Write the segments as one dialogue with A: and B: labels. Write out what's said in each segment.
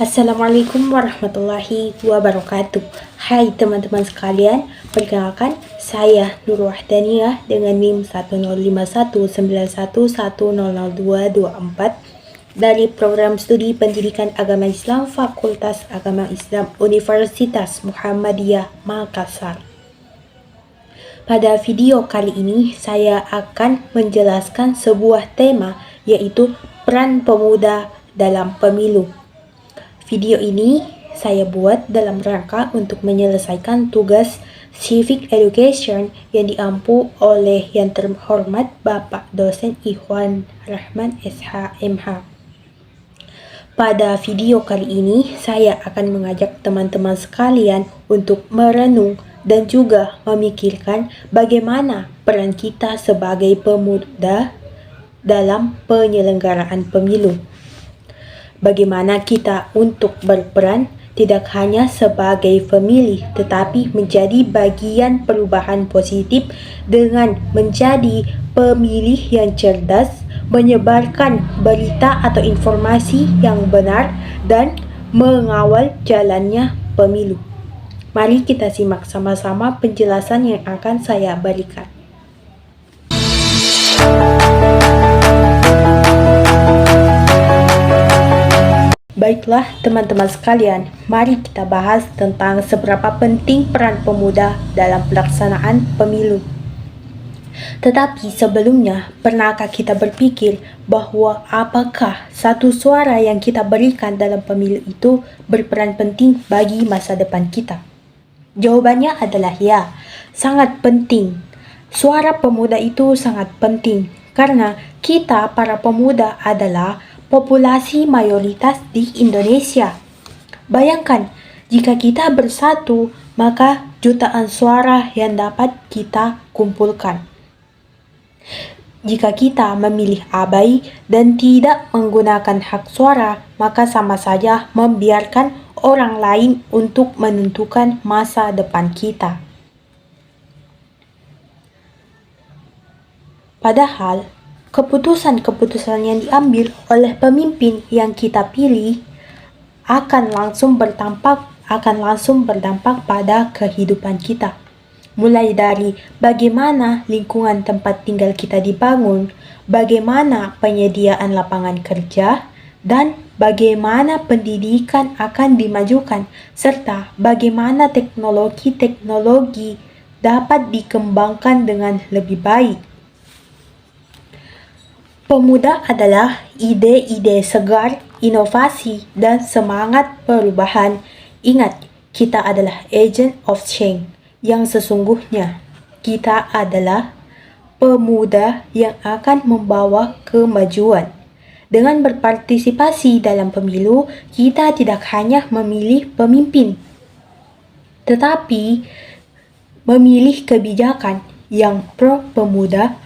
A: Assalamualaikum warahmatullahi wabarakatuh. Hai teman-teman sekalian, perkenalkan saya Nur Wahdaniyah dengan NIM 105191100224 dari Program Studi Pendidikan Agama Islam Fakultas Agama Islam Universitas Muhammadiyah Makassar. Pada video kali ini saya akan menjelaskan sebuah tema, yaitu peran pemuda dalam pemilu. Video ini saya buat dalam rangka untuk menyelesaikan tugas Civic Education yang diampu oleh yang terhormat Bapak Dosen Ikhwan Rahman SH.MH. Pada video kali ini saya akan mengajak teman-teman sekalian untuk merenung dan juga memikirkan bagaimana peran kita sebagai pemuda dalam penyelenggaraan pemilu. Bagaimana kita untuk berperan tidak hanya sebagai pemilih, tetapi menjadi bagian perubahan positif dengan menjadi pemilih yang cerdas, menyebarkan berita atau informasi yang benar, dan mengawal jalannya pemilu. Mari kita simak sama-sama penjelasan yang akan saya berikan. Baiklah teman-teman sekalian, mari kita bahas tentang seberapa penting peran pemuda dalam pelaksanaan pemilu. Tetapi sebelumnya, pernahkah kita berpikir bahwa apakah satu suara yang kita berikan dalam pemilu itu berperan penting bagi masa depan kita? Jawabannya adalah ya, sangat penting. Suara pemuda itu sangat penting karena kita para pemuda adalah populasi mayoritas di Indonesia. Bayangkan, jika kita bersatu, maka jutaan suara yang dapat kita kumpulkan. Jika kita memilih abai dan tidak menggunakan hak suara, maka sama saja membiarkan orang lain untuk menentukan masa depan kita. Padahal, keputusan-keputusan yang diambil oleh pemimpin yang kita pilih akan langsung berdampak pada kehidupan kita. Mulai dari bagaimana lingkungan tempat tinggal kita dibangun, bagaimana penyediaan lapangan kerja, dan bagaimana pendidikan akan dimajukan, serta bagaimana teknologi-teknologi dapat dikembangkan dengan lebih baik. Pemuda adalah ide-ide segar, inovasi, dan semangat perubahan. Ingat, kita adalah agent of change yang sesungguhnya. Kita adalah pemuda yang akan membawa kemajuan. Dengan berpartisipasi dalam pemilu, kita tidak hanya memilih pemimpin, tetapi memilih kebijakan yang pro pemuda,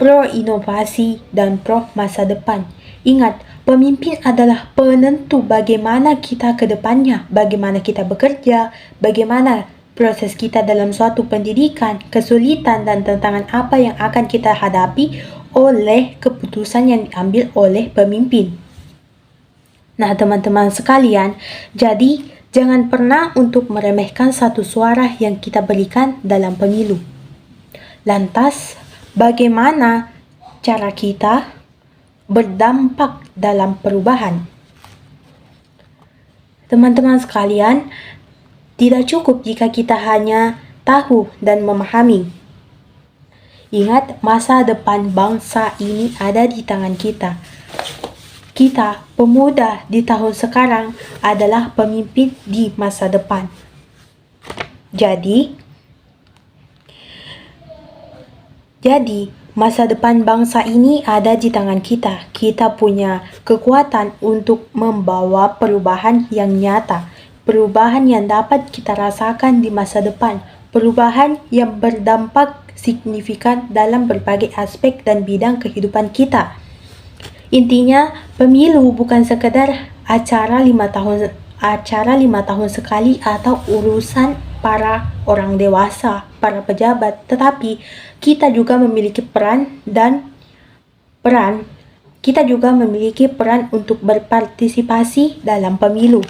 A: pro inovasi, dan pro masa depan. Ingat, pemimpin adalah penentu bagaimana kita ke depannya, bagaimana kita bekerja, bagaimana proses kita dalam suatu pendidikan, kesulitan dan tantangan apa yang akan kita hadapi oleh keputusan yang diambil oleh pemimpin. Nah, teman-teman sekalian, jadi jangan pernah untuk meremehkan satu suara yang kita berikan dalam pemilu. Lantas, bagaimana cara kita berdampak dalam perubahan? Teman-teman sekalian, tidak cukup jika kita hanya tahu dan memahami. Ingat, masa depan bangsa ini ada di tangan kita. Kita, pemuda di tahun sekarang, adalah pemimpin di masa depan. Jadi, masa depan bangsa ini ada di tangan kita. Kita punya kekuatan untuk membawa perubahan yang nyata, perubahan yang dapat kita rasakan di masa depan, perubahan yang berdampak signifikan dalam berbagai aspek dan bidang kehidupan kita. Intinya, pemilu bukan sekedar acara 5 tahun sekali atau urusan para orang dewasa, para pejabat, tetapi kita juga memiliki peran kita juga memiliki peran untuk berpartisipasi dalam pemilu.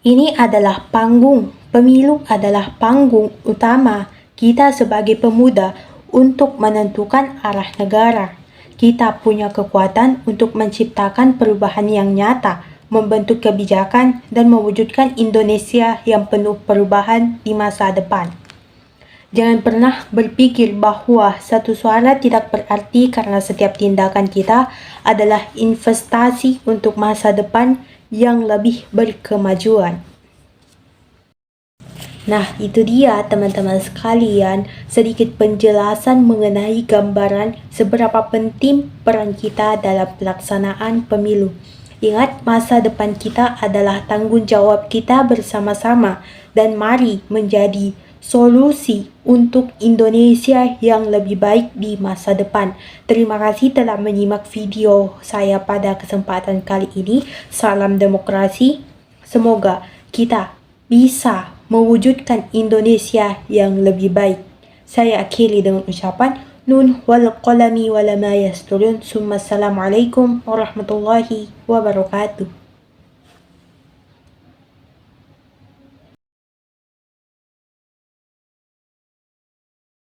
A: Ini adalah panggung. Pemilu adalah panggung utama kita sebagai pemuda untuk menentukan arah negara. Kita punya kekuatan untuk menciptakan perubahan yang nyata, membentuk kebijakan, dan mewujudkan Indonesia yang penuh perubahan di masa depan. Jangan pernah berpikir bahwa satu suara tidak berarti karena setiap tindakan kita adalah investasi untuk masa depan yang lebih berkemajuan. Nah, itu dia teman-teman sekalian, sedikit penjelasan mengenai gambaran seberapa penting peran kita dalam pelaksanaan pemilu. Ingat, masa depan kita adalah tanggung jawab kita bersama-sama dan mari menjadi solusi untuk Indonesia yang lebih baik di masa depan. Terima kasih telah menyimak video saya pada kesempatan kali ini. Salam demokrasi. Semoga kita bisa mewujudkan Indonesia yang lebih baik. Saya akhiri dengan ucapan Nun wal qalami wala ma yasturun. Assalamualaikum warahmatullahi wabarakatuh.